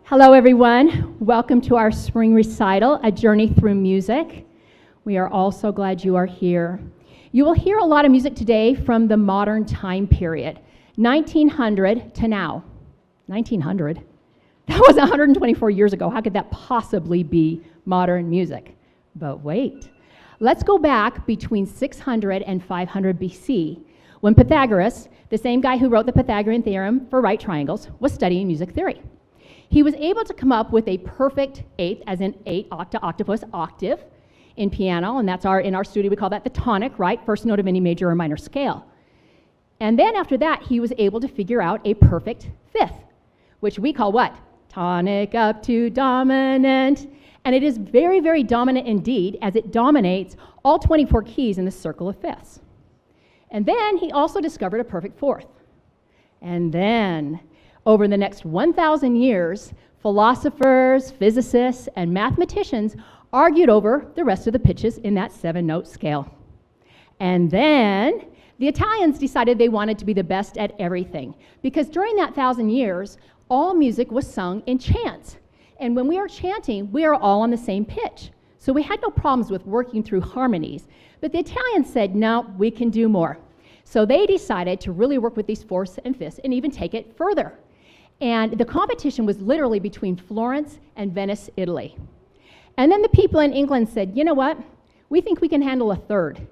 Hello, everyone. Welcome to our spring recital, A Journey Through Music. We are all so glad you are here. You will hear a lot of music today from the modern time period, 1900 to now. 1900? That was 124 years ago. How could that possibly be modern music? But wait. Let's go back between 600 and 500 BC, when Pythagoras, the same guy who wrote the Pythagorean theorem for right triangles, was studying music theory. He was able to come up with a perfect eighth, as in eight octopus octave in piano, and that's in our studio we call that the tonic, right? First note of any major or minor scale. And then after that, he was able to figure out a perfect fifth, which we call what? Tonic up to dominant. And it is very, very dominant indeed, as it dominates all 24 keys in the circle of fifths. And then he also discovered a perfect fourth. And then, over the next 1,000 years, philosophers, physicists, and mathematicians argued over the rest of the pitches in that 7-note scale. And then the Italians decided they wanted to be the best at everything, because during that 1,000 years, all music was sung in chants. And when we are chanting, we are all on the same pitch. So we had no problems with working through harmonies. But the Italians said, no, we can do more. So they decided to really work with these fourths and fifths and even take it further. And the competition was literally between Florence and Venice, Italy. And then the people in England said, you know what? We think we can handle a third.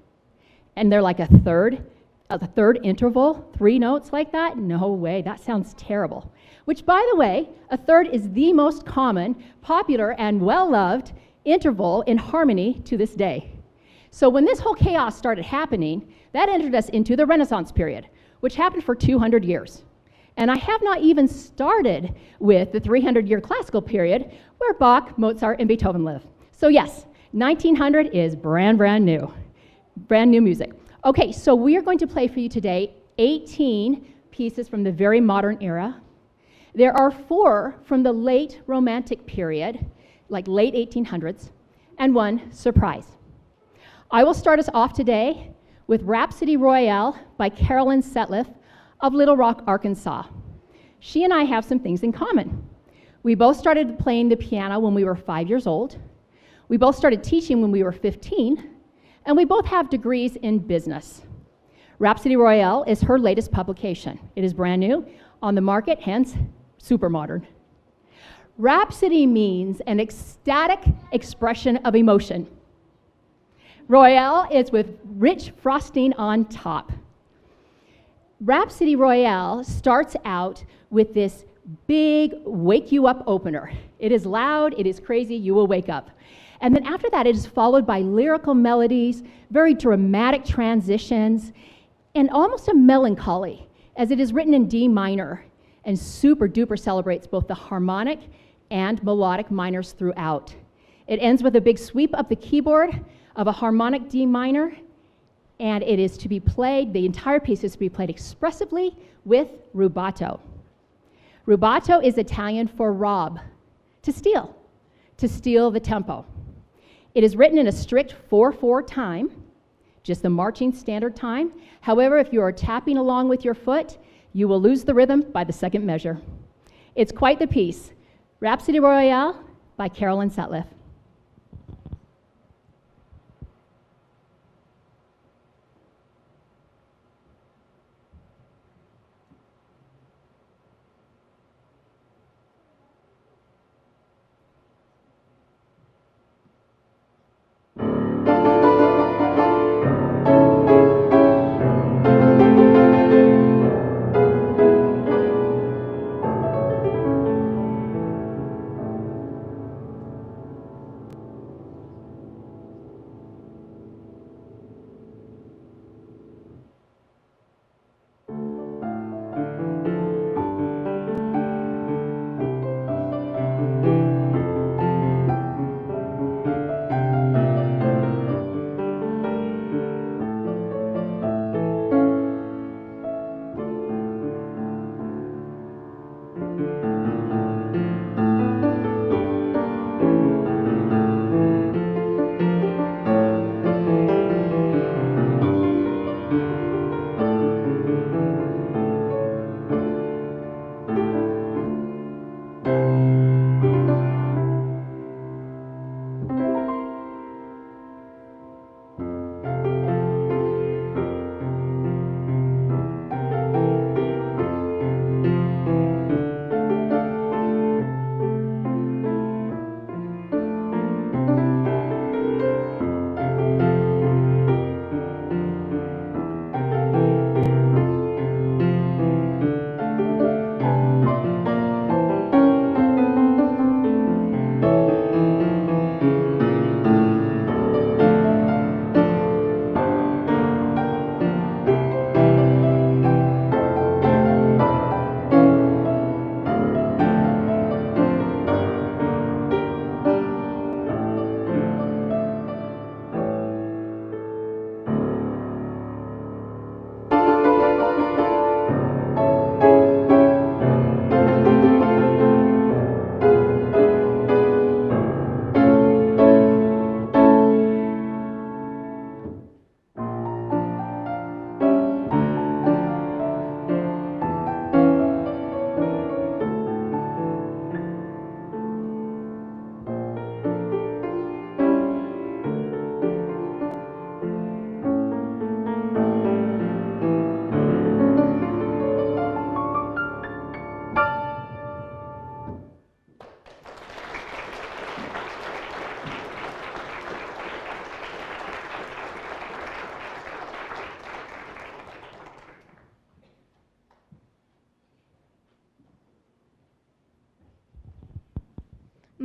And they're like, a third interval, 3 notes like that? No way, that sounds terrible. Which, by the way, a third is the most common, popular, and well-loved interval in harmony to this day. So when this whole chaos started happening, that entered us into the Renaissance period, which happened for 200 years. And I have not even started with the 300-year classical period where Bach, Mozart, and Beethoven live. So yes, 1900 is brand new music. Okay, so we are going to play for you today 18 pieces from the very modern era. There are 4 from the late Romantic period, like late 1800s, and 1 surprise. I will start us off today with Rhapsody Royale by Carolyn Setliff of Little Rock, Arkansas. She and I have some things in common. We both started playing the piano when we were 5 years old. We both started teaching when we were 15, and we both have degrees in business. Rhapsody Royale is her latest publication. It is brand new, on the market, hence super modern. Rhapsody means an ecstatic expression of emotion. Royale is with rich frosting on top. Rhapsody Royale starts out with this big wake you up opener. It is loud, it is crazy, you will wake up. And then after that, it is followed by lyrical melodies, very dramatic transitions, and almost a melancholy, as it is written in D minor and super duper celebrates both the harmonic and melodic minors throughout. It ends with a big sweep up the keyboard of a harmonic D minor, and it is to be played, the entire piece is to be played expressively with rubato. Rubato is Italian for rob, to steal the tempo. It is written in a strict 4/4 time, just the marching standard time. However, if you are tapping along with your foot, you will lose the rhythm by the second measure. It's quite the piece. Rhapsody Royale by Carolyn Setliff.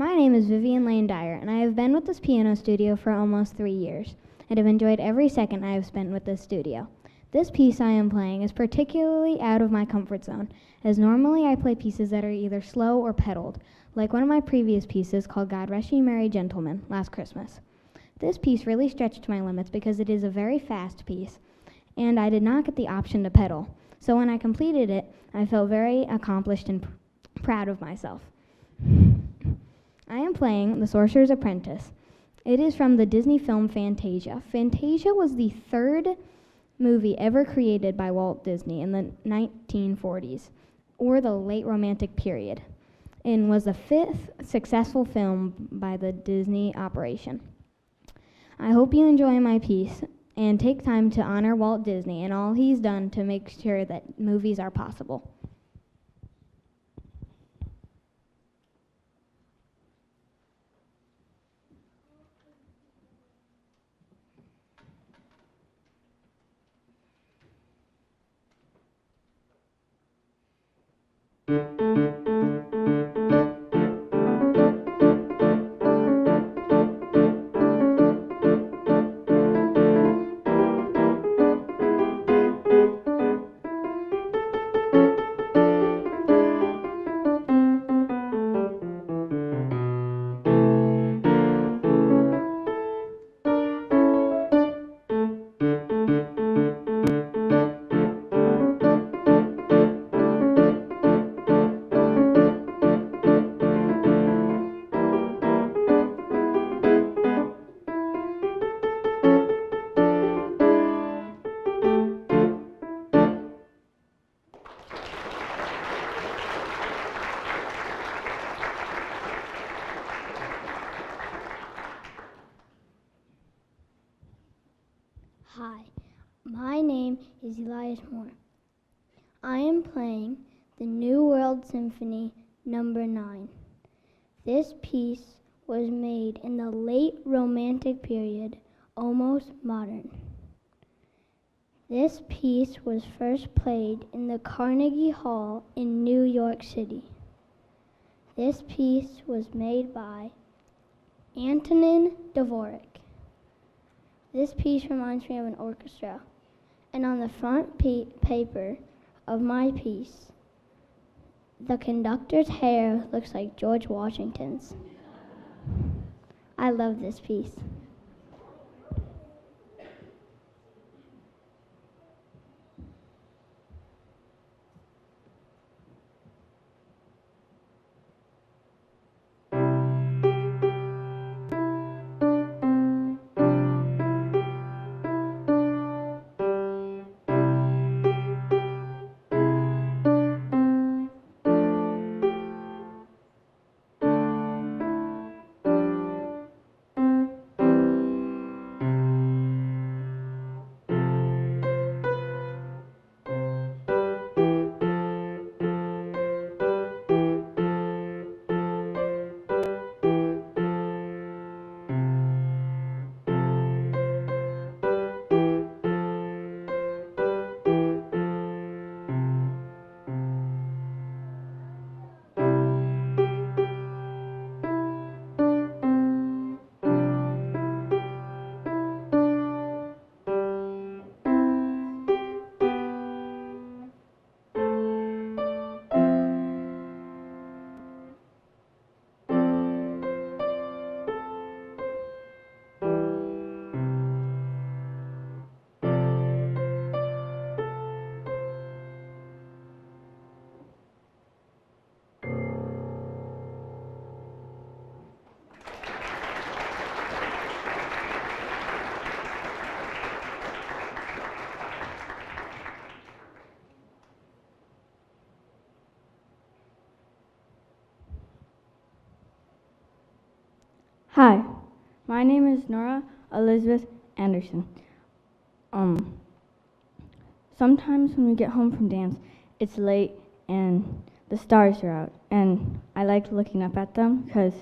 My name is Vivian Lane Dyer, and I have been with this piano studio for almost 3 years, and have enjoyed every second I have spent with this studio. This piece I am playing is particularly out of my comfort zone, as normally I play pieces that are either slow or pedaled, like one of my previous pieces called God Rest Ye Merry Gentlemen last Christmas. This piece really stretched my limits because it is a very fast piece, and I did not get the option to pedal. So when I completed it, I felt very accomplished and proud of myself. I am playing The Sorcerer's Apprentice. It is from the Disney film Fantasia. Fantasia was the third movie ever created by Walt Disney in the 1940s, or the late Romantic period, and was the fifth successful film by the Disney operation. I hope you enjoy my piece and take time to honor Walt Disney and all he's done to make sure that movies are possible. Hi, my name is Elias Moore. I am playing the New World Symphony number 9. This piece was made in the late Romantic period, almost modern. This piece was first played in the Carnegie Hall in New York City. This piece was made by Antonin Dvorak. This piece reminds me of an orchestra, and on the front paper of my piece, the conductor's hair looks like George Washington's. I love this piece. Hi, my name is Nora Elizabeth Anderson. Sometimes when we get home from dance, it's late and the stars are out, and I like looking up at them because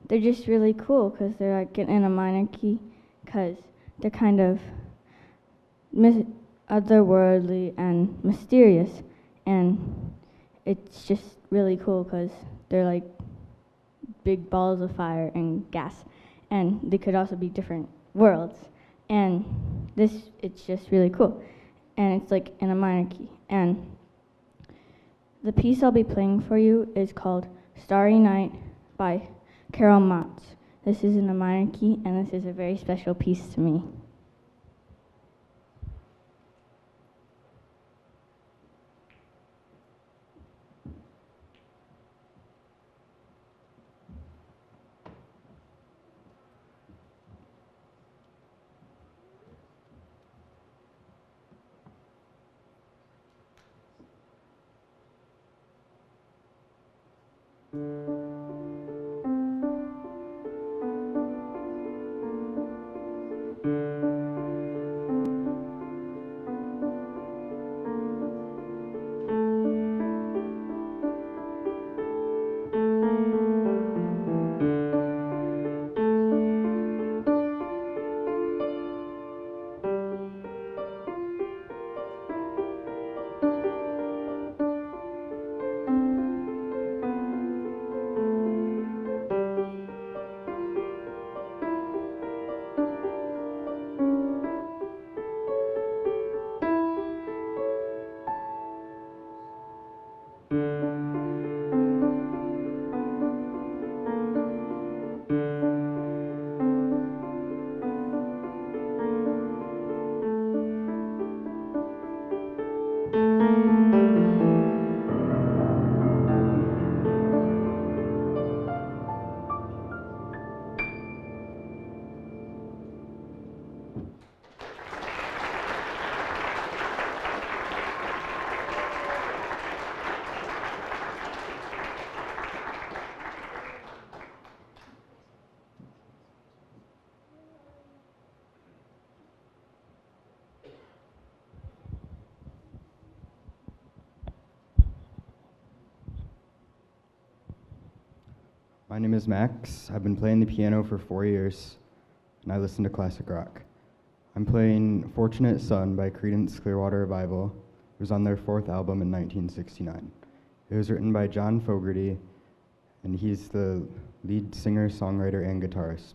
they're just really cool because they're like in a minor key because they're kind of otherworldly and mysterious, and it's just really cool because they're like big balls of fire and gas, and they could also be different worlds. And it's just really cool, and it's like in a minor key. And the piece I'll be playing for you is called Starry Night by Carol Motz. This is in a minor key, and this is a very special piece to me. My name is Max. I've been playing the piano for 4 years, and I listen to classic rock. I'm playing Fortunate Son by Creedence Clearwater Revival. It was on their 4th album in 1969. It was written by John Fogerty, and he's the lead singer, songwriter, and guitarist.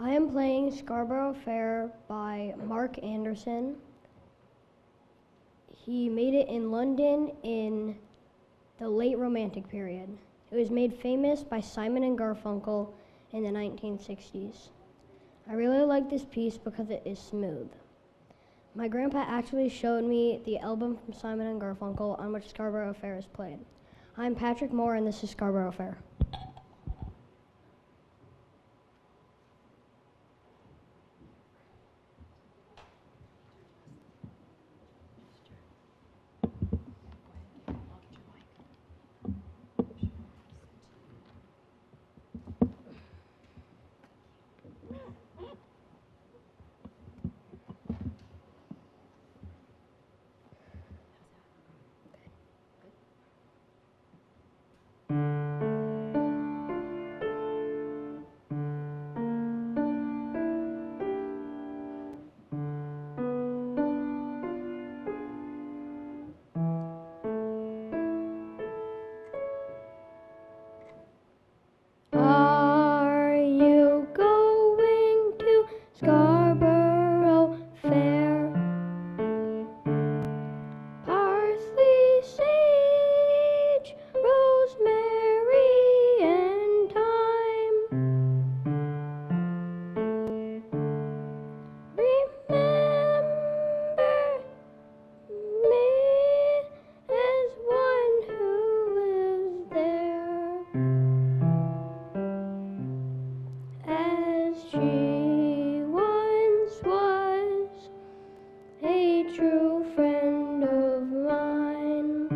I am playing Scarborough Fair by Mark Anderson. He made it in London in the late Romantic period. It was made famous by Simon and Garfunkel in the 1960s. I really like this piece because it is smooth. My grandpa actually showed me the album from Simon and Garfunkel on which Scarborough Fair is played. I'm Patrick Moore and this is Scarborough Fair. Are you going to Scarborough Fair? Parsley, sage, rosemary, and thyme. Remember me as one who lives there. As she once was a true friend of mine.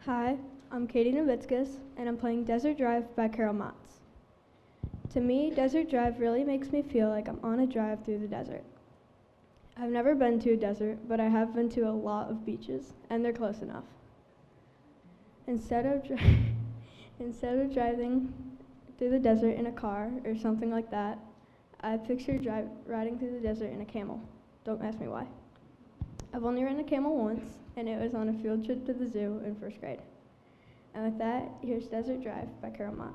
Hi, I'm Katie Novitskas, and I'm playing Desert Drive by Carol Motz. To me, Desert Drive really makes me feel like I'm on a drive through the desert. I've never been to a desert, but I have been to a lot of beaches, and they're close enough. Instead of driving through the desert in a car or something like that, I picture riding through the desert in a camel. Don't ask me why. I've only ridden a camel once, and it was on a field trip to the zoo in first grade. And with that, here's Desert Drive by Carol Motz.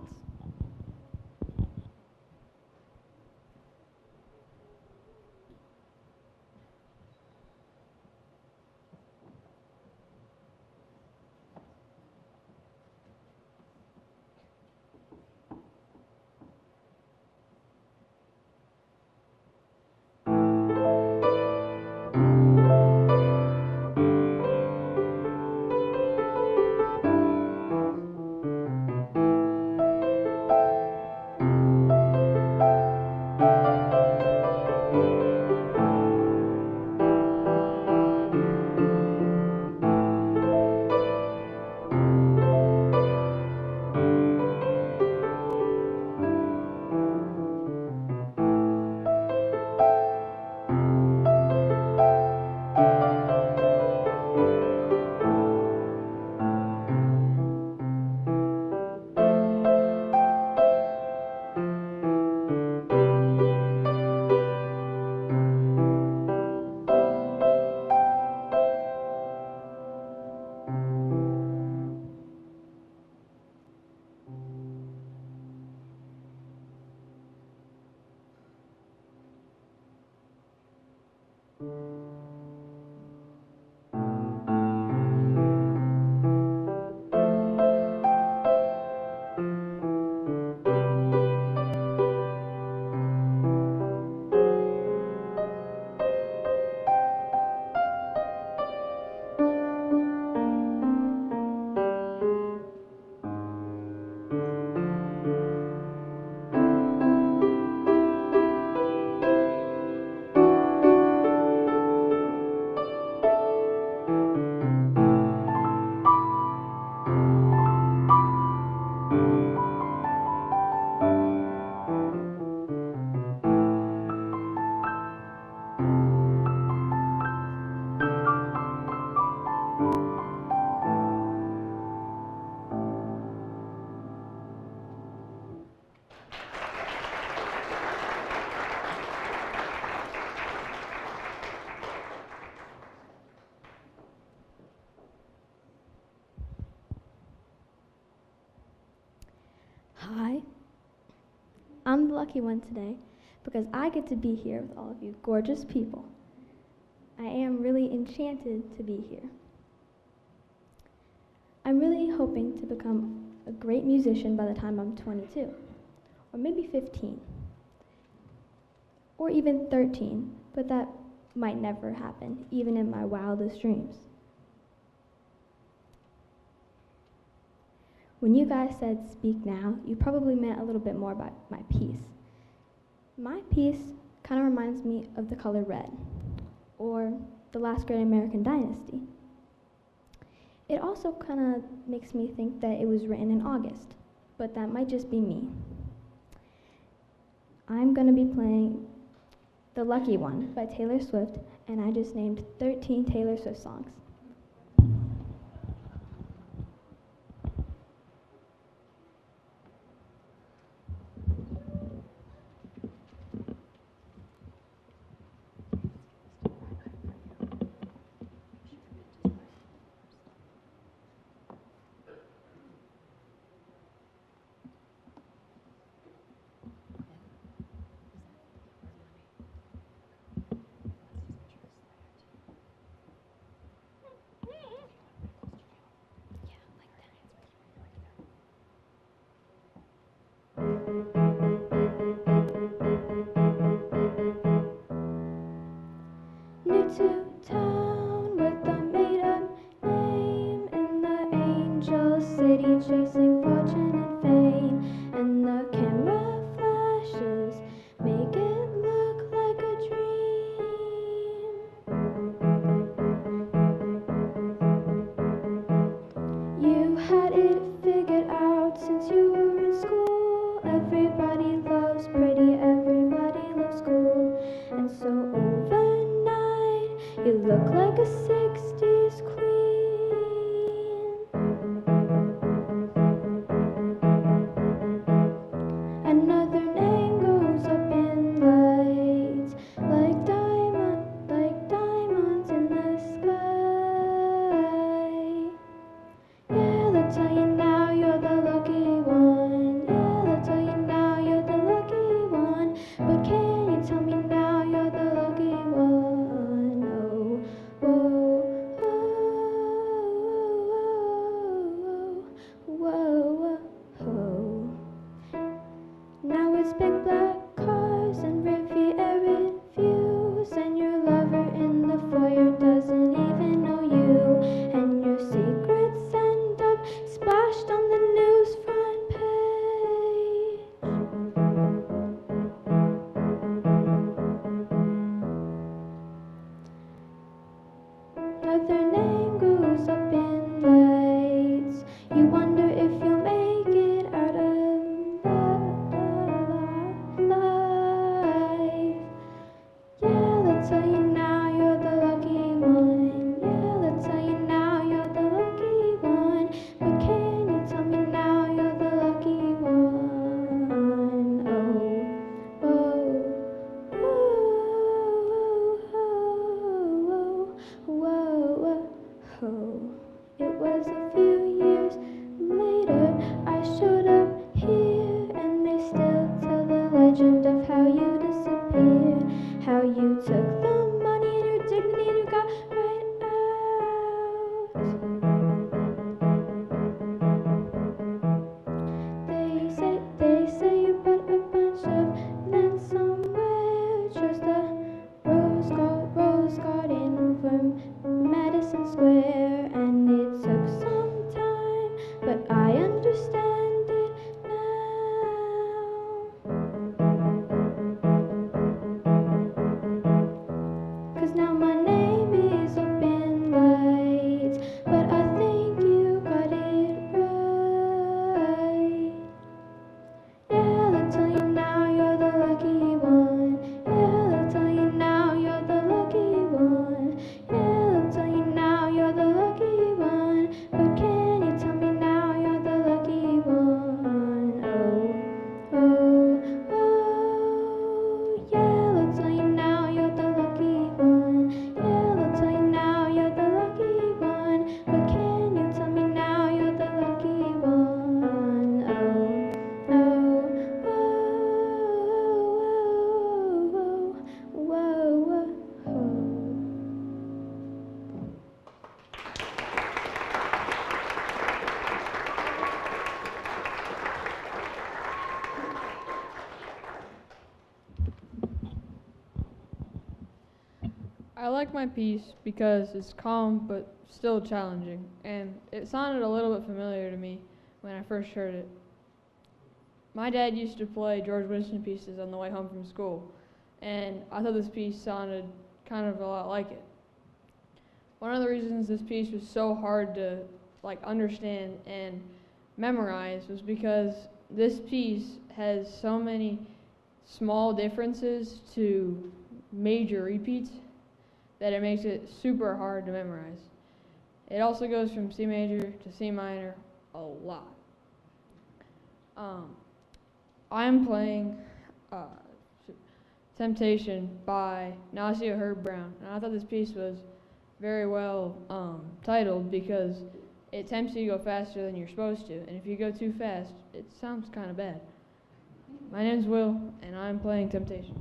Hi, I'm the lucky one today because I get to be here with all of you gorgeous people. I am really enchanted to be here. I'm really hoping to become a great musician by the time I'm 22, or maybe 15, or even 13, but that might never happen, even in my wildest dreams. When you guys said speak now, you probably meant a little bit more about my piece. My piece kind of reminds me of the color red, or the last great American dynasty. It also kind of makes me think that it was written in August, but that might just be me. I'm going to be playing The Lucky One by Taylor Swift, and I just named 13 Taylor Swift songs. I like my piece because it's calm but still challenging, and it sounded a little bit familiar to me when I first heard it. My dad used to play George Winston pieces on the way home from school, and I thought this piece sounded kind of a lot like it. One of the reasons this piece was so hard to understand and memorize was because this piece has so many small differences to major repeats that it makes it super hard to memorize. It also goes from C major to C minor a lot. I'm playing Temptation by Nasir Herb Brown, and I thought this piece was very well titled because it tempts you to go faster than you're supposed to, and if you go too fast, it sounds kind of bad. My name's Will, and I'm playing Temptation.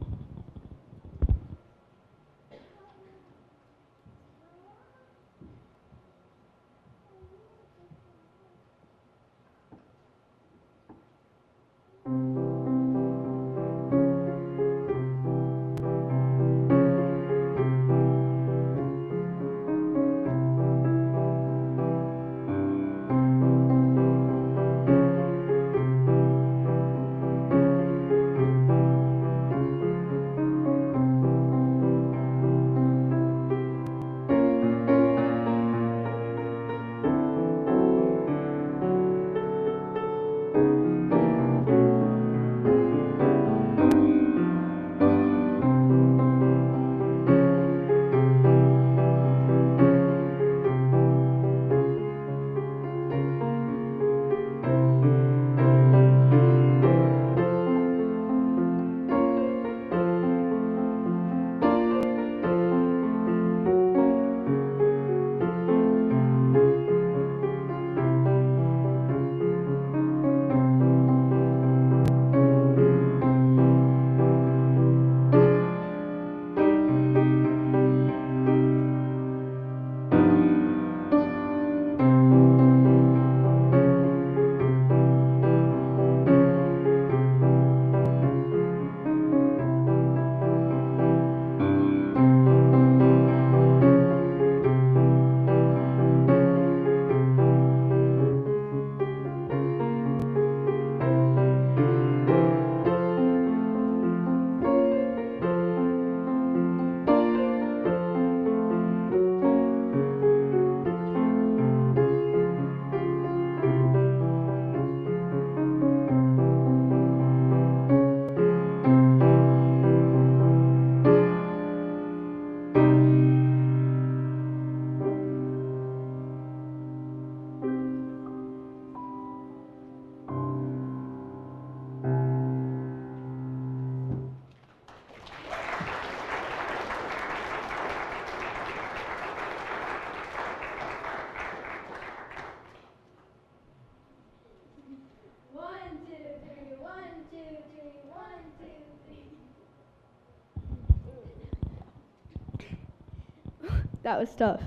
That was tough.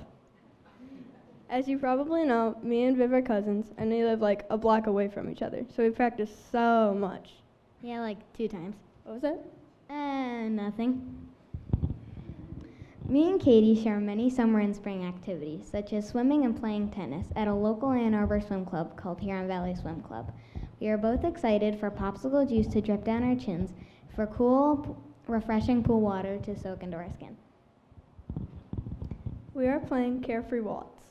As you probably know, me and Viv are cousins, and we live like a block away from each other, so we practice so much. Yeah, like 2 times. What was that? Nothing. Me and Katie share many summer and spring activities, such as swimming and playing tennis at a local Ann Arbor swim club called Huron Valley Swim Club. We are both excited for popsicle juice to drip down our chins, for cool, refreshing pool water to soak into our skin. We are playing Carefree Waltz.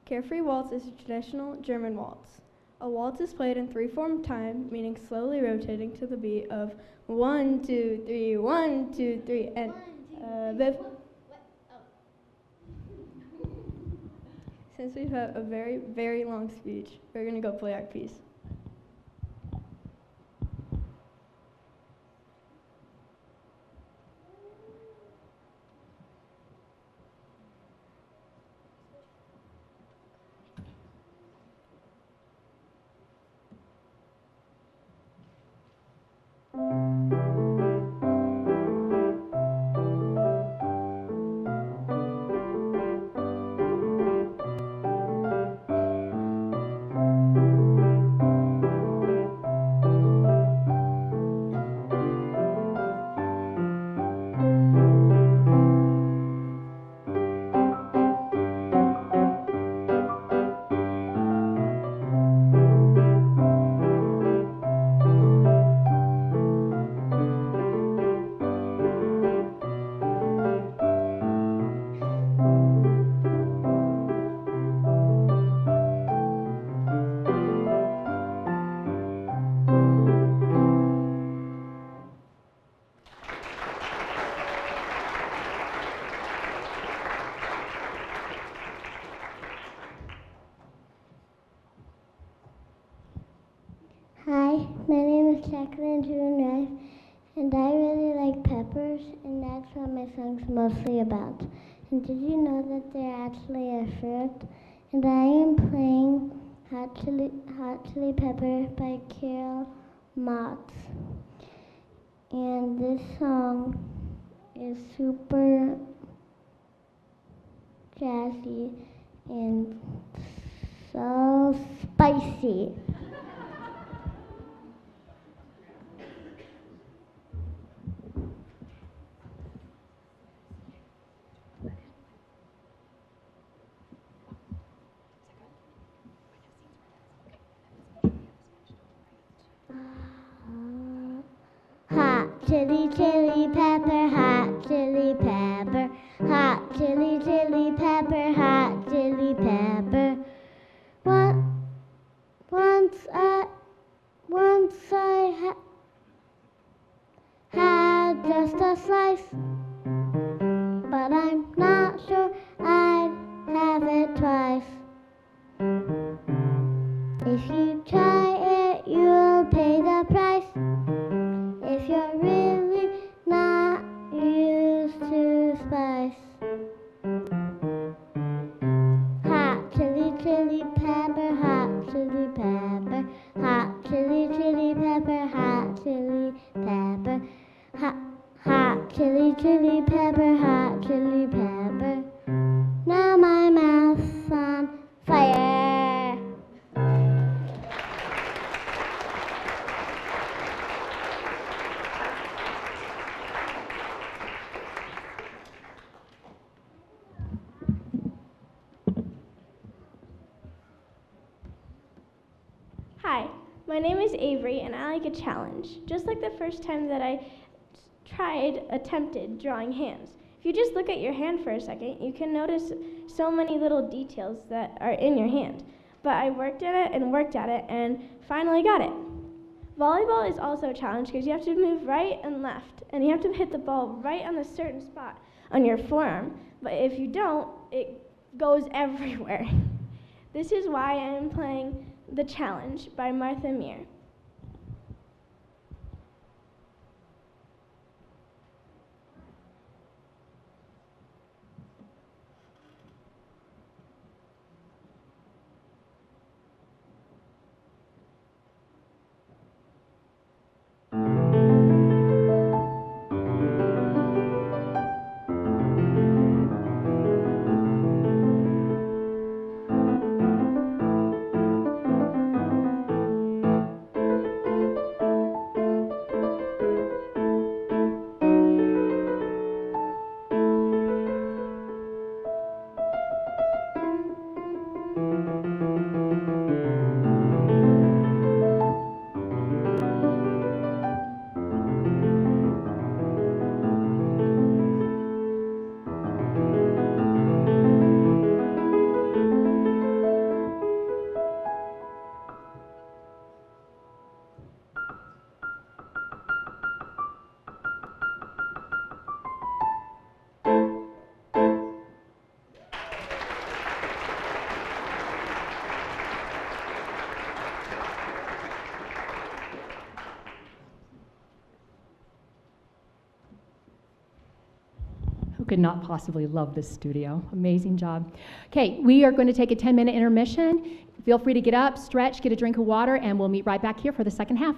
Carefree Waltz is a traditional German waltz. A waltz is played in 3/4 time, meaning slowly rotating to the beat of 1, 2, 3, 1, 2, 3, and Viv. Since we've had a very, very long speech, we're going to go play our piece. my name is Jacqueline June Rice, and I really like peppers, and that's what my song's mostly about. And did you know that they're actually a fruit? And I am playing Hot Chili Pepper by Carol Motz. And this song is super jazzy and so spicy. Hot chili, chili pepper, hot chili pepper, hot chili, chili pepper, hot chili pepper. Once I had just a slice, but I'm not sure I'd have it twice. If you try it, you'll pay the price. If you're really not used to spice. Hot chili, chili pepper, hot chili pepper, hot chili, chili pepper, hot chili pepper, hot chili, chili pepper, hot chili pepper. Now my mouth's on fire. Hi, my name is Avery and I like a challenge. Just like the first time that I attempted drawing hands. If you just look at your hand for a second, you can notice so many little details that are in your hand. But I worked at it and finally got it. Volleyball is also a challenge because you have to move right and left, and you have to hit the ball right on a certain spot on your forearm. But if you don't, it goes everywhere. This is why I am playing The Challenge by Martha Meir. Who could not possibly love this studio? Amazing job. Okay, we are going to take a 10-minute intermission. Feel free to get up, stretch, get a drink of water, and we'll meet right back here for the second half.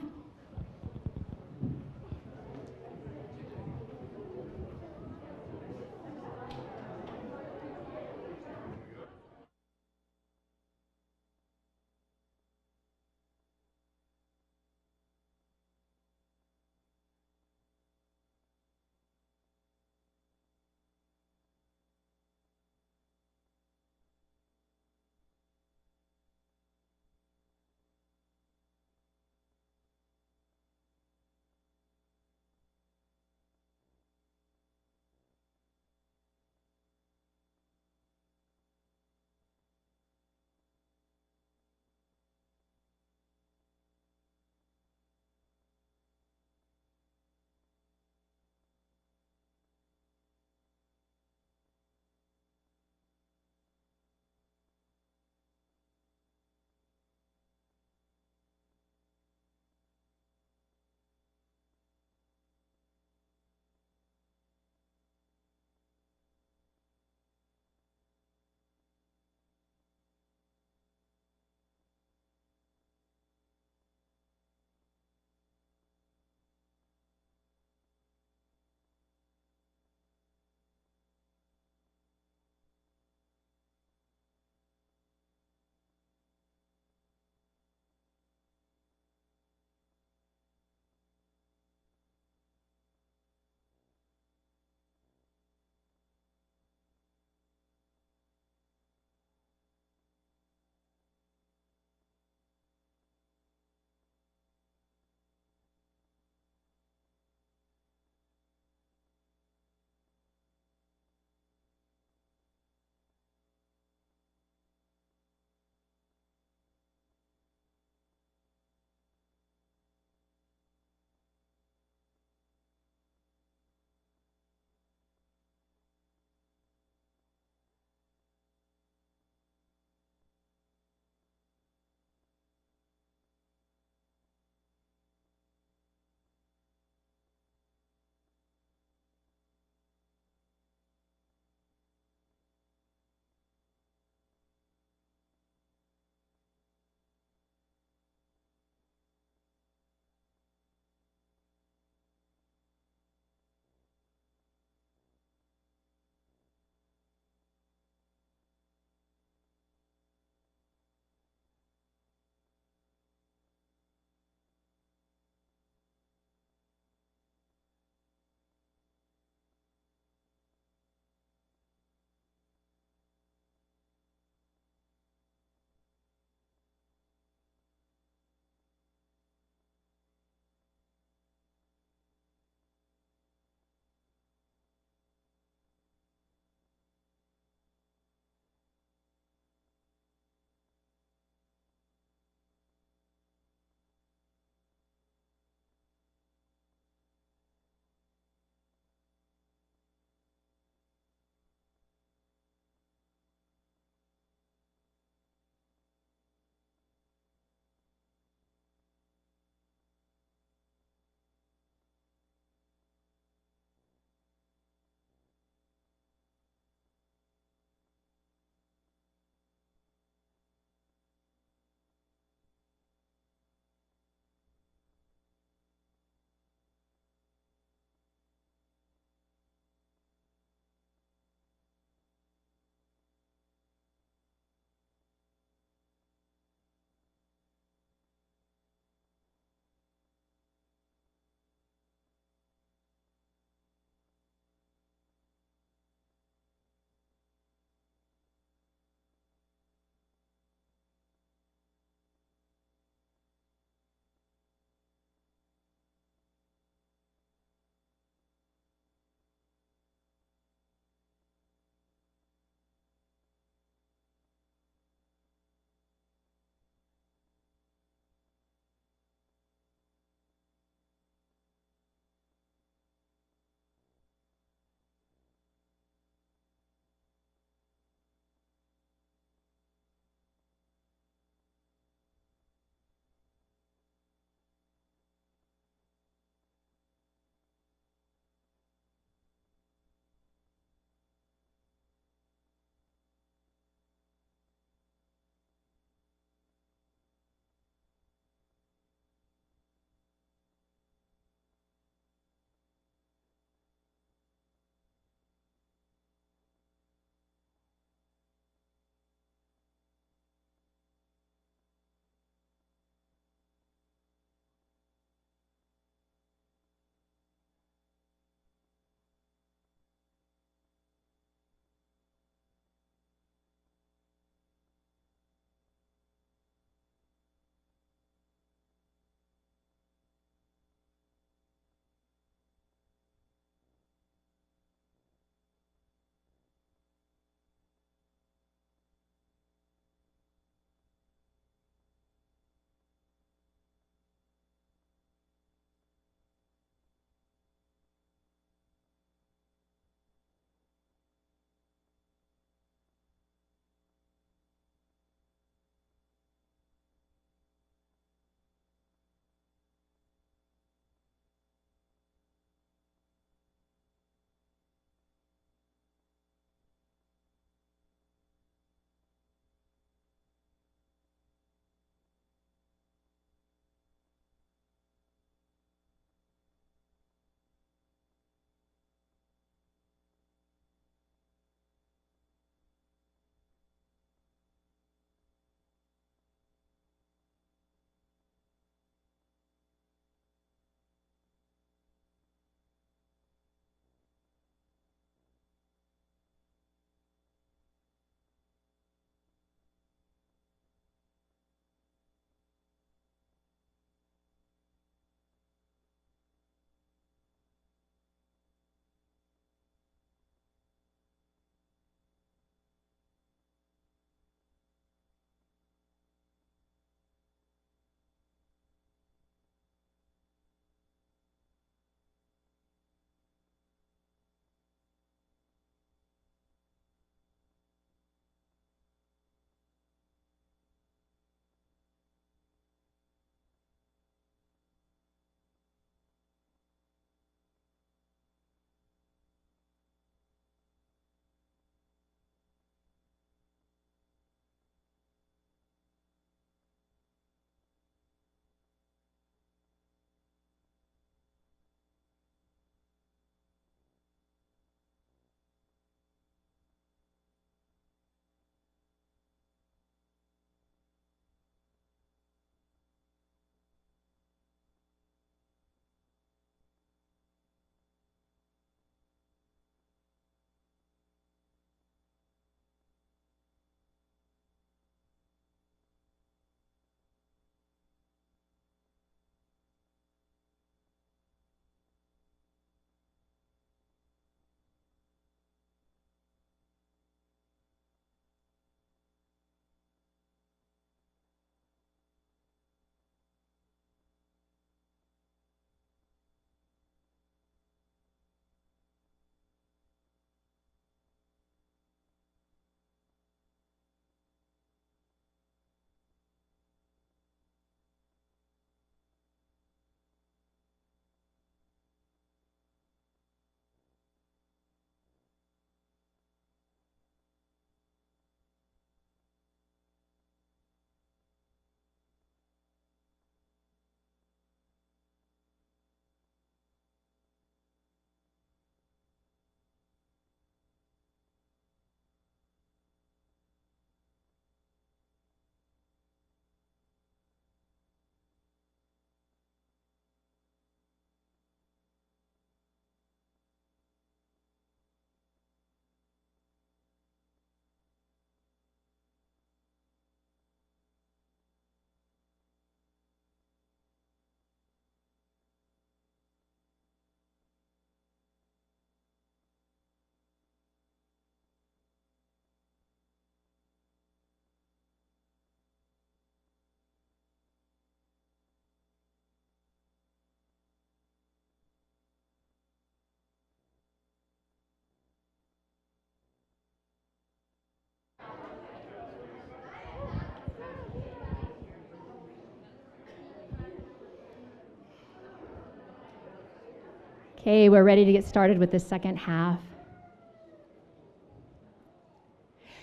Okay, we're ready to get started with the second half.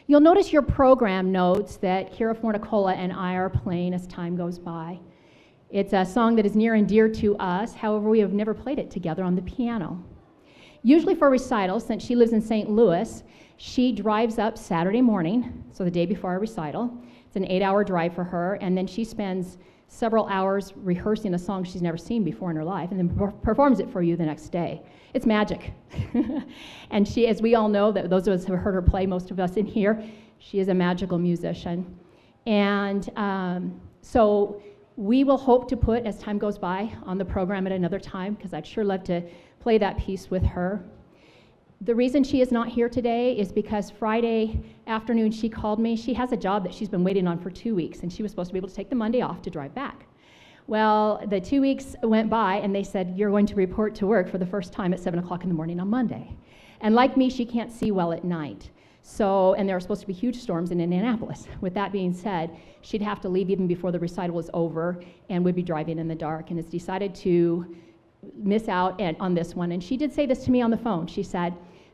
You'll notice your program notes that Kira Fornicola and I are playing as time goes by. It's a song that is near and dear to us, however, we have never played it together on the piano. Usually for recitals, since she lives in St. Louis, she drives up Saturday morning, so the day before our recital. It's an 8-hour drive for her, and then she spends several hours rehearsing a song she's never seen before in her life, and then performs it for you the next day. It's magic. And she, as we all know, that those of us who have heard her play, most of us in here, she is a magical musician. And so we will hope to put, as time goes by, on the program at another time, because I'd sure love to play that piece with her. The reason she is not here today is because Friday afternoon she called me. She has a job that she's been waiting on for 2 weeks, and she was supposed to be able to take the Monday off to drive back. Well, the 2 weeks went by, and they said, you're going to report to work for the first time at 7 o'clock in the morning on Monday. And like me, she can't see well at night. So, and there are supposed to be huge storms in Indianapolis. With that being said, she'd have to leave even before the recital was over and would be driving in the dark, and has decided to miss out on this one. And she did say this to me on the phone. She said,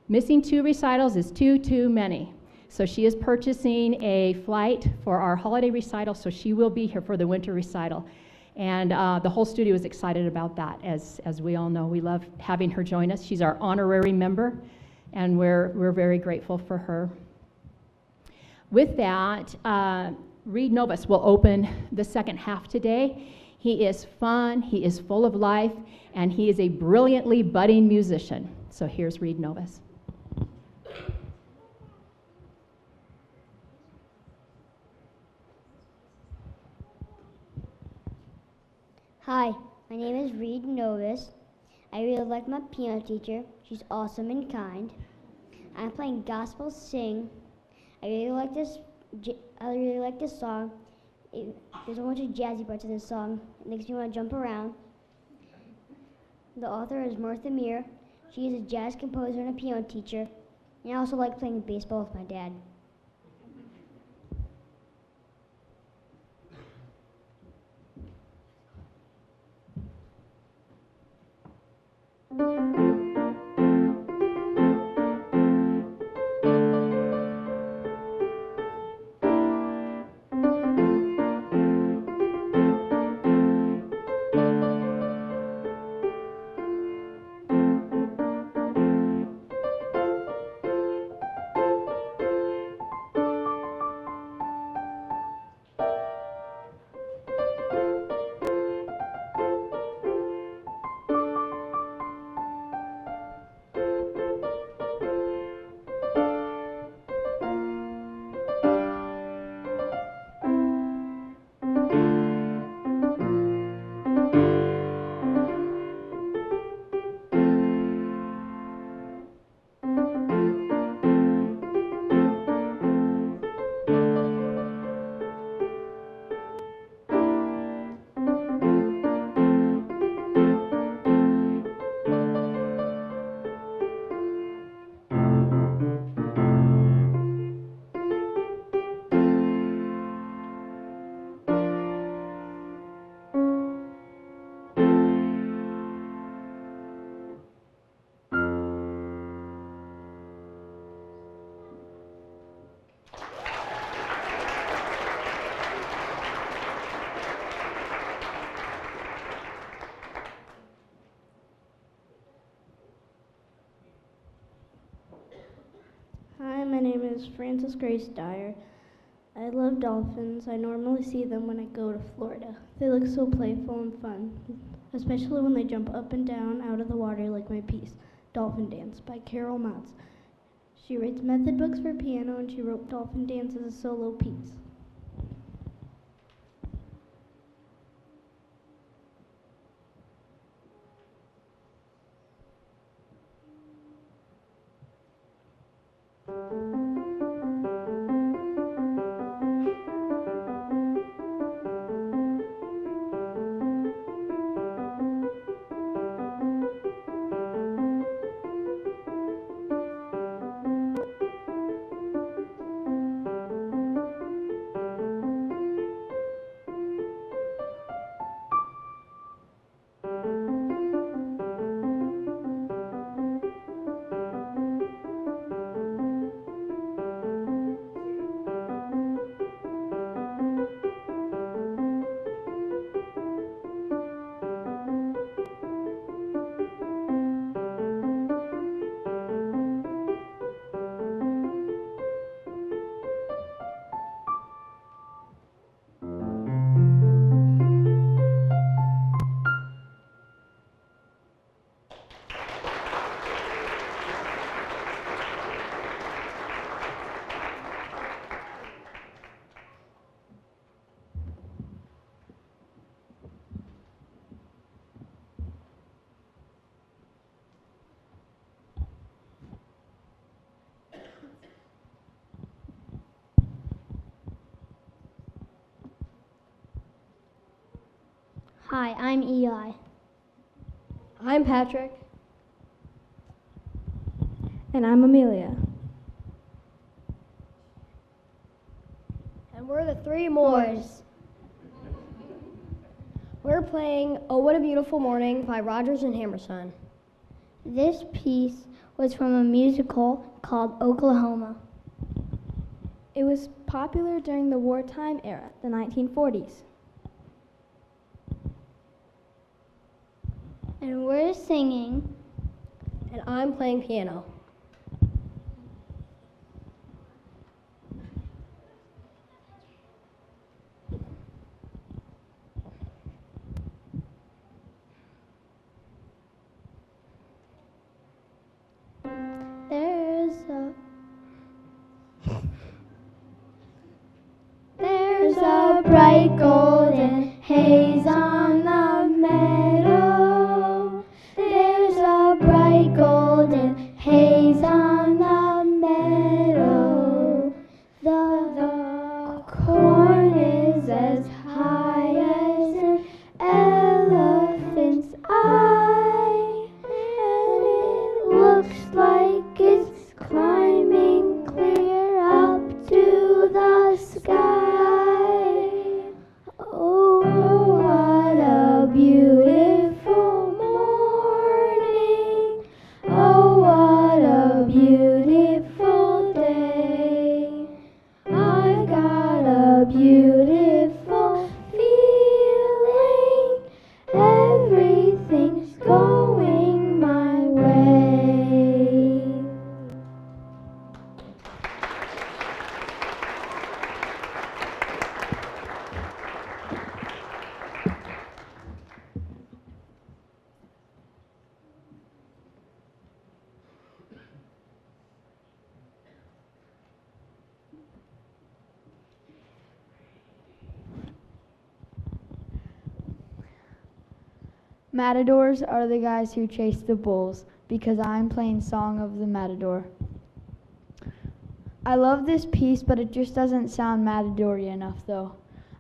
missing 2 recitals is too many. So she is purchasing a flight for our holiday recital, so she will be here for the winter recital. And the whole studio is excited about that, as we all know. We love having her join us. She's our honorary member, and we're very grateful for her. With that, Reed Novus will open the second half today. He is fun, he is full of life, and he is a brilliantly budding musician. So here's Reed Novus. Hi, my name is Reed Novus. I really like my piano teacher. She's awesome and kind. I'm playing gospel sing. I really like this song. There's a bunch of jazzy parts of this song. It makes me want to jump around. The author is Martha Muir. She is a jazz composer and a piano teacher. And I also like playing baseball with my dad. Hi, my name is Frances Grace Dyer. I love dolphins. I normally see them when I go to Florida. They look so playful and fun, especially when they jump up and down out of the water like my piece, Dolphin Dance by Carol Motz. She writes method books for piano, and she wrote Dolphin Dance as a solo piece. Hi, I'm Eli. I'm Patrick. And I'm Amelia. And we're the Three Moors. We're playing Oh What a Beautiful Morning by Rodgers and Hammerstein. This piece was from a musical called Oklahoma. It was popular during the wartime era, the 1940s. And we're singing. And I'm playing piano. There's a bright golden haze on the meadow. There's a bright golden haze on the meadow. The corn is as high as an elephant's eye, and it looks like it's climbing clear up to the sky. Oh, what a beautiful morning. Oh, what a beautiful day. I've got a beautiful feeling. Everything's going my way. Matadors are the guys who chase the bulls, because I'm playing Song of the Matador. I love this piece, but it just doesn't sound Matador-y enough, though.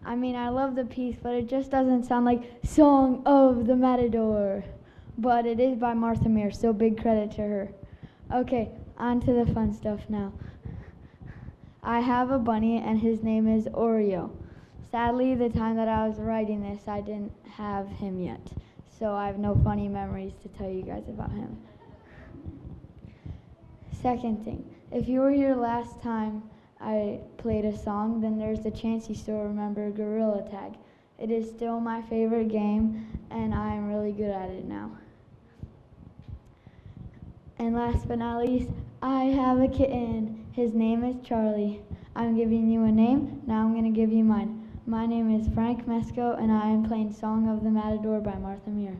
I mean, I love the piece, but it just doesn't sound like Song of the Matador. But it is by Martha Meir, so big credit to her. Okay, on to the fun stuff now. I have a bunny, and his name is Oreo. Sadly, the time that I was writing this, I didn't have him yet, so I have no funny memories to tell you guys about him. Second thing, if you were here last time I played a song, then there's a chance you still remember Gorilla Tag. It is still my favorite game, and I am really good at it now. And last but not least, I have a kitten. His name is Charlie. I'm giving you a name, now I'm going to give you mine. My name is Frank Mesco, and I am playing Song of the Matador by Martha Meir.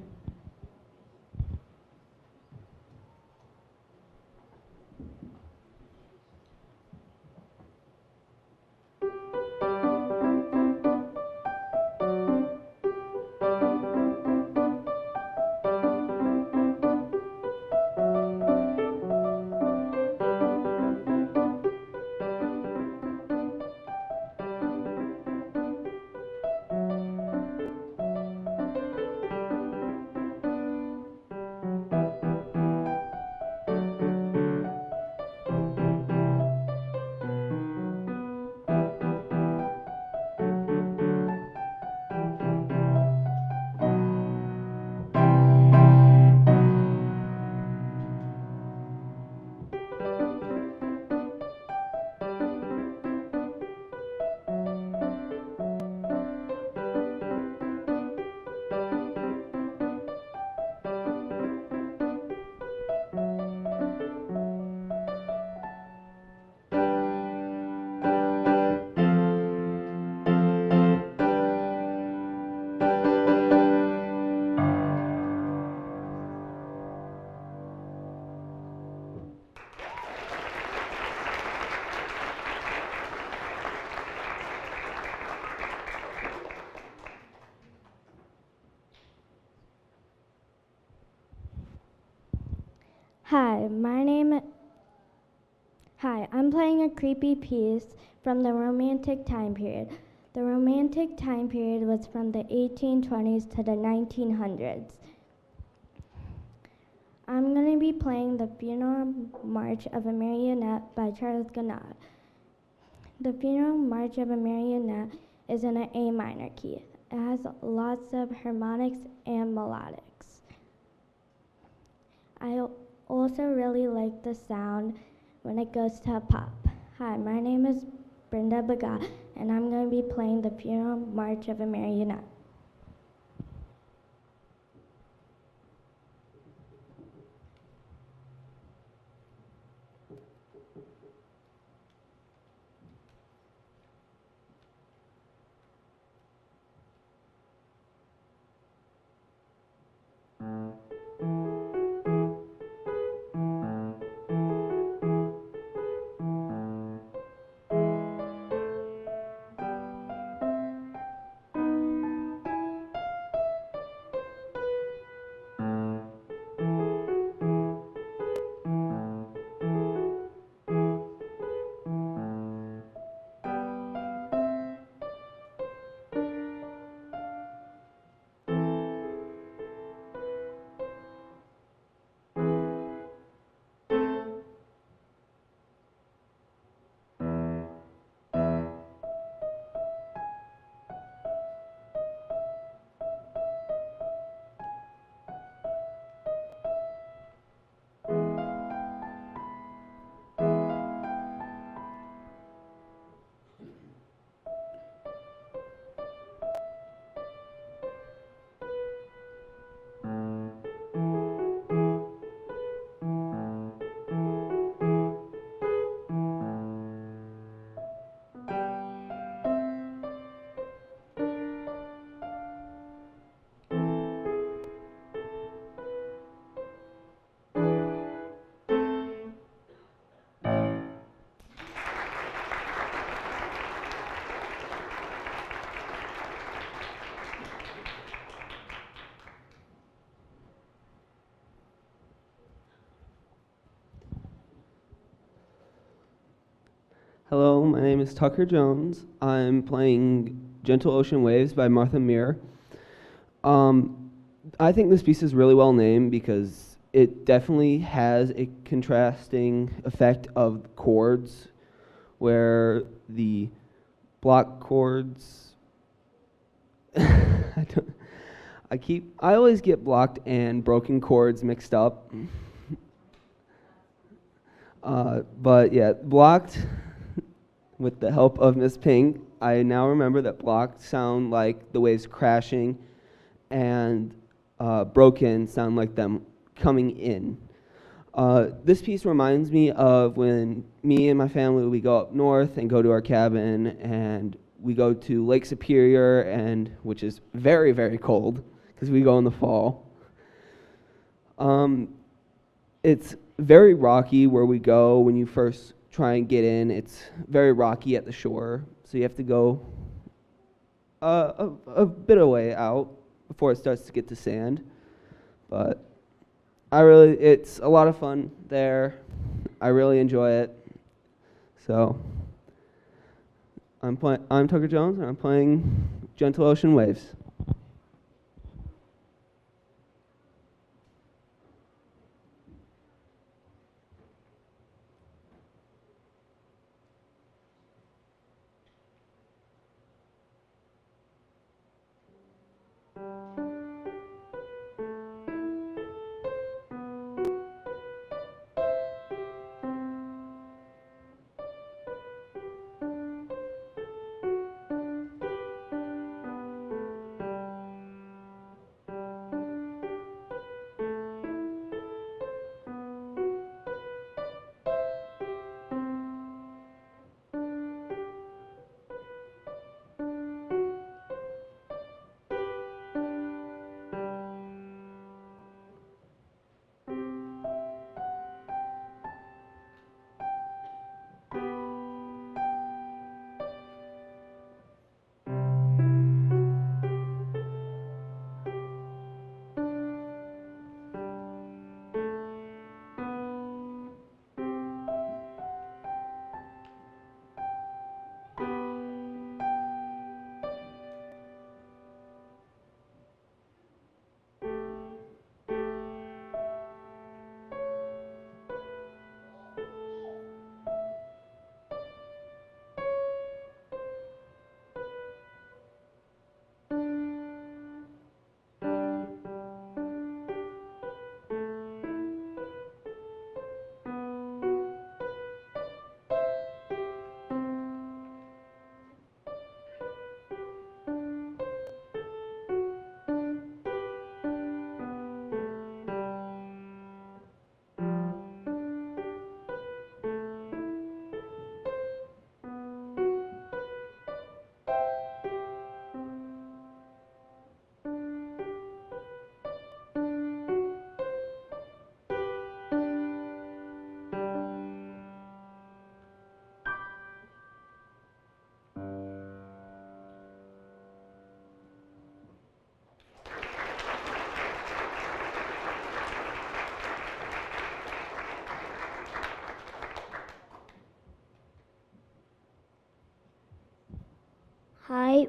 Hi, I'm playing a creepy piece from the Romantic time period. The Romantic time period was from the 1820s to the 1900s. I'm going to be playing the Funeral March of a Marionette by Charles Gounod. The Funeral March of a Marionette is in an A minor key. It has lots of harmonics and melodics. I also really like the sound when it goes to a pop. Hi, my name is Brenda Bagat, and I'm going to be playing the Funeral March of a Marionette. Hello, my name is Tucker Jones. I'm playing Gentle Ocean Waves by Martha Muir. I think this piece is really well named because it definitely has a contrasting effect of chords where the block chords I always get blocked and broken chords mixed up. But yeah, blocked with the help of Miss Pink, I now remember that blocked sound like the waves crashing and broken sound like them coming in. This piece reminds me of when me and my family, we go up north and go to our cabin, and we go to Lake Superior, and which is very, very cold because we go in the fall. It's very rocky where we go when you first try and get in. It's very rocky at the shore, so you have to go a bit of way out before it starts to get to sand. But it's a lot of fun there. I really enjoy it. So I'm Tucker Jones, and I'm playing Gentle Ocean Waves.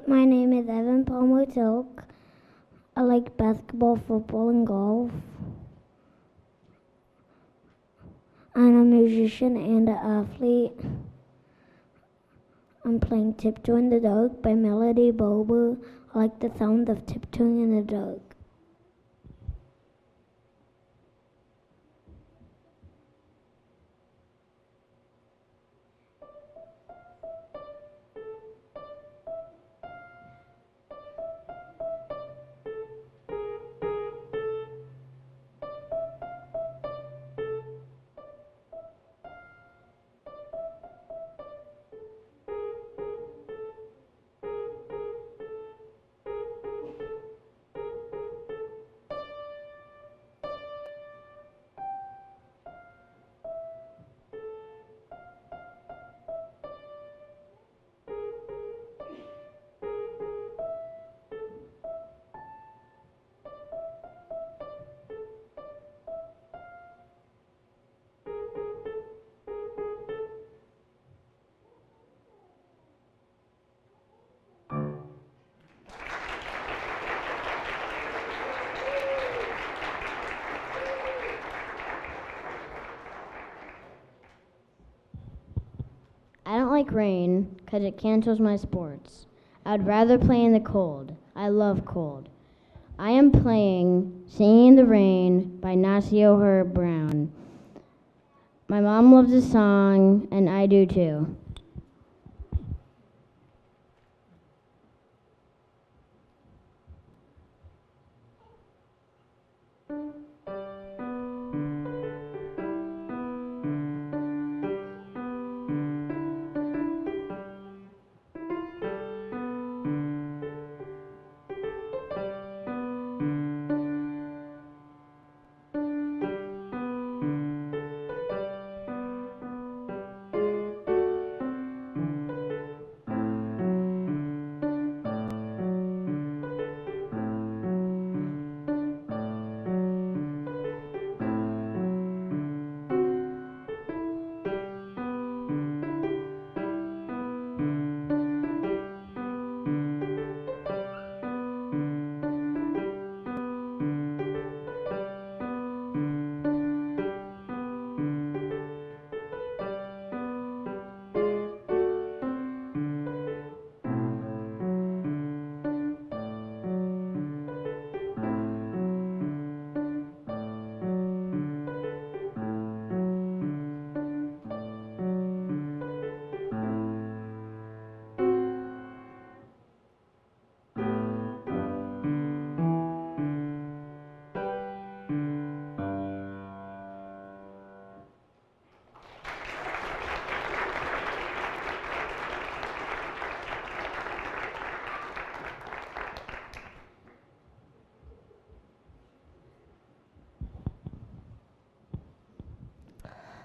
my name is Evan Palmer Silk. I like basketball, football, and golf. I'm a musician and an athlete. I'm playing Tiptoe in the Dark by Melody Bober. I like the sound of tiptoeing in the dark. I don't like rain because it cancels my sports. I'd rather play in the cold. I love cold. I am playing Singing in the Rain by Nacio Herb Brown. My mom loves the song, and I do too.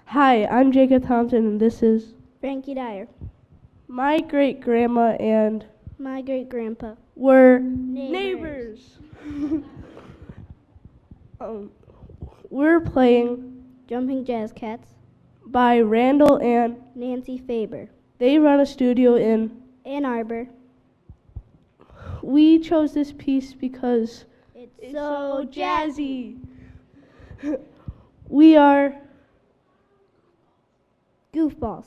Hi, I'm Jacob Thompson, and this is Frankie Dyer. my great-grandma and My great-grandpa. we're neighbors. We're playing Jumping Jazz Cats. by Randall and Nancy Faber. they run a studio in. Ann Arbor. We chose this piece because It's so jazzy. We are goofballs.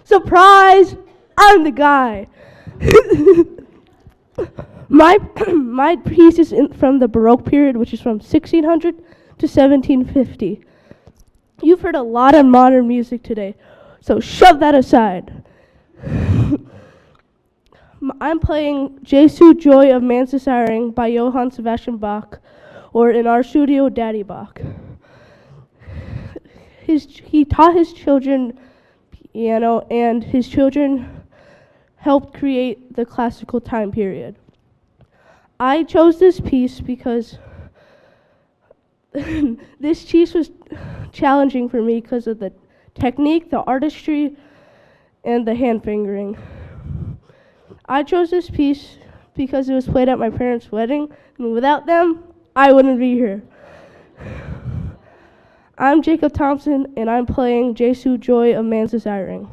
Surprise! I'm the guy. My piece is from the Baroque period, which is from 1600 to 1750. You've heard a lot of modern music today, so shove that aside. I'm playing Jesu Joy of Mansisaring by Johann Sebastian Bach, or in our studio, Daddy Bach. He taught his children piano, and his children helped create the classical time period. I chose this piece because this piece was challenging for me because of the technique, the artistry, and the hand fingering. I chose this piece because it was played at my parents' wedding, and without them, I wouldn't be here. I'm Jacob Thompson, and I'm playing Jesu Joy of Mansisaring.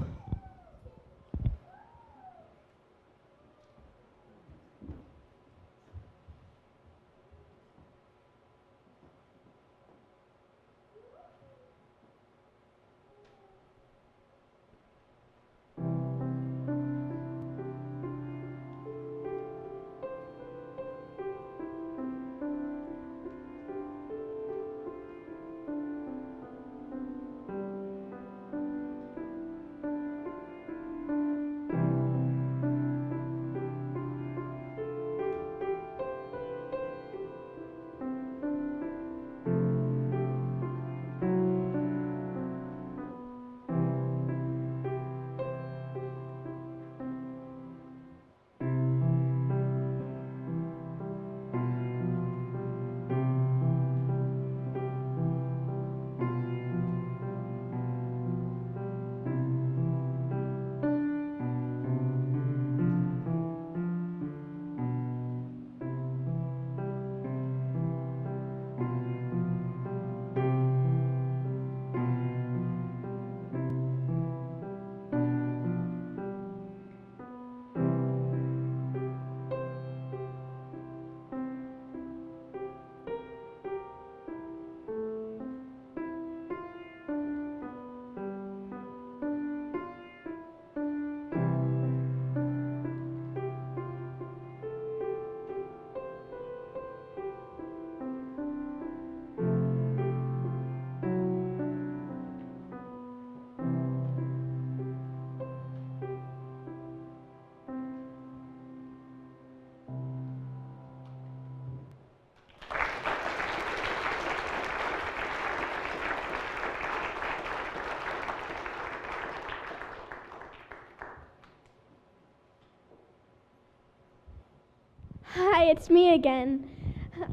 Hi, it's me again.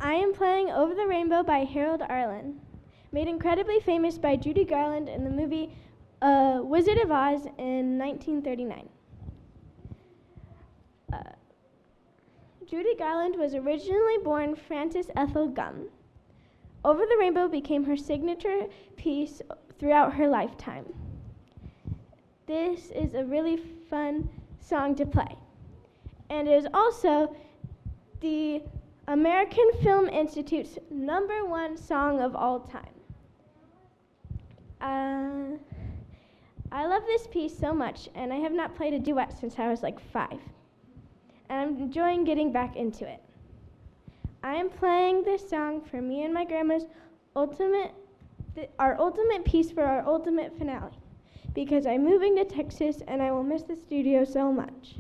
I am playing Over the Rainbow by Harold Arlen, made incredibly famous by Judy Garland in the movie Wizard of Oz in 1939. Judy Garland was originally born Frances Ethel Gum. Over the Rainbow became her signature piece throughout her lifetime. This is a really fun song to play, and it is also the American Film Institute's #1 song of all time. I love this piece so much, and I have not played a duet since I was like 5. And I'm enjoying getting back into it. I am playing this song for me and my grandma's our ultimate piece for our ultimate finale, because I'm moving to Texas and I will miss the studio so much.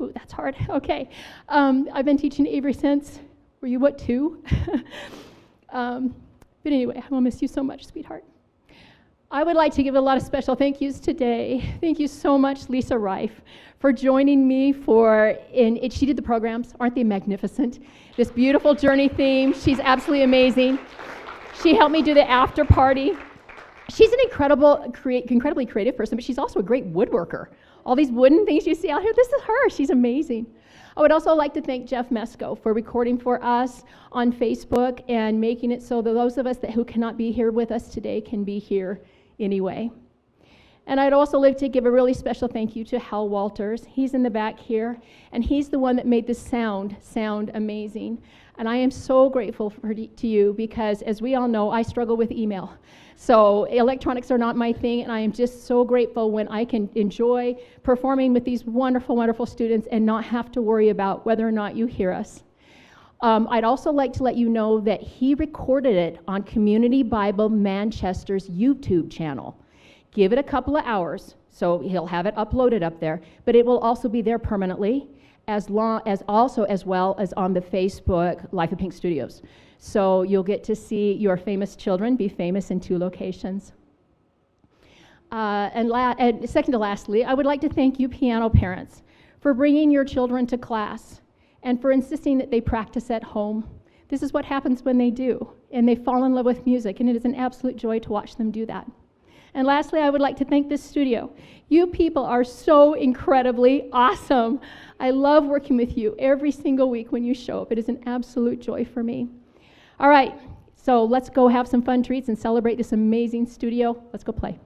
Ooh, that's hard. Okay. I've been teaching Avery since, were you what, 2? But anyway, I will miss you so much, sweetheart. I would like to give a lot of special thank yous today. Thank you so much, Lisa Reif, for joining me she did the programs. Aren't they magnificent? This beautiful journey theme. She's absolutely amazing. She helped me do the after party. She's an incredibly creative person, but she's also a great woodworker. All these wooden things you see out here, this is her. She's amazing. I would also like to thank Jeff Mesko for recording for us on Facebook and making it so that those of us who cannot be here with us today can be here anyway. And I'd also like to give a really special thank you to Hal Walters. He's in the back here, and he's the one that made the sound amazing. And I am so grateful to you because, as we all know, I struggle with email. So electronics are not my thing, and I am just so grateful when I can enjoy performing with these wonderful, wonderful students and not have to worry about whether or not you hear us. I'd also like to let you know that he recorded it on Community Bible Manchester's YouTube channel. Give it a couple of hours, so he'll have it uploaded up there, but it will also be there permanently, as well as on the Facebook Life of Pink Studios. So you'll get to see your famous children be famous in 2 locations. And second to lastly, I would like to thank you piano parents for bringing your children to class and for insisting that they practice at home. This is what happens when they do, and they fall in love with music, and it is an absolute joy to watch them do that. And lastly, I would like to thank this studio. You people are so incredibly awesome. I love working with you every single week when you show up. It is an absolute joy for me. All right, so let's go have some fun treats and celebrate this amazing studio. Let's go play.